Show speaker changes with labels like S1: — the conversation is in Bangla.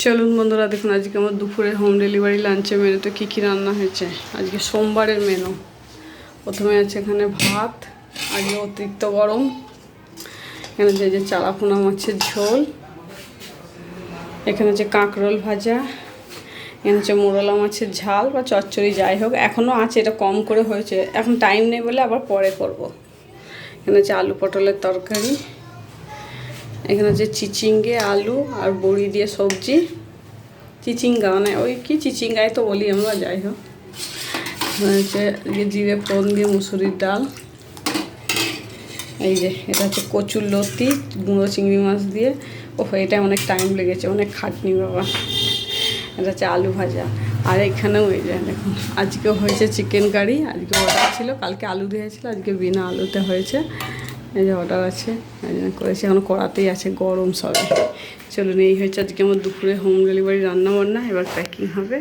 S1: চলুন বন্ধুরা, দেখুন আজকে আমার দুপুরে হোম ডেলিভারি লাঞ্চে মেনুতে কী কী রান্না হয়েছে। আজকে সোমবারের মেনু। প্রথমে আছে এখানে ভাত, আজকে অতিরিক্ত গরম। এখানে যে চারাপোনা মাছের ঝোল, এখানে হচ্ছে কাঁকরোল ভাজা, এখানে হচ্ছে মোরলা মাছের ঝাল বা চচ্চড়ি যাই হোক, এখনও আছে, এটা কম করে হয়েছে, এখন টাইম নেই বলে আবার পরে করব। এখানে হচ্ছে আলু পটলের তরকারি, এখানে হচ্ছে চিচিঙ্গে আলু আর বড়ি দিয়ে সবজি, চিচিঙ্গা মানে ওই কি চিচিঙ্গাই তো বলি আমরা, যাই হোক। হচ্ছে জিরে ফোড়ন দিয়ে মুসুরির ডাল, এই যে এটা হচ্ছে কচুর লতি গুঁড়ো চিংড়ি মাছ দিয়ে। এটা অনেক টাইম লেগেছে, অনেক খাটনি বাবা। এটা হচ্ছে আলু ভাজা। আর এখানেও এই যে দেখুন আজকেও হয়েছে চিকেন কারি। আজকে অর্ডার ছিল, কালকে আলু দিয়েছিল, আজকে বিনা আলুতে হয়েছে। এই যে অর্ডার আছে, এই জন্য করেছি, এখন কড়াতেই আছে, গরম সবে। চলুন, এই হয়েছে আজকে আমার দুপুরে হোম ডেলিভারি রান্না বান্না। এবার প্যাকিং হবে।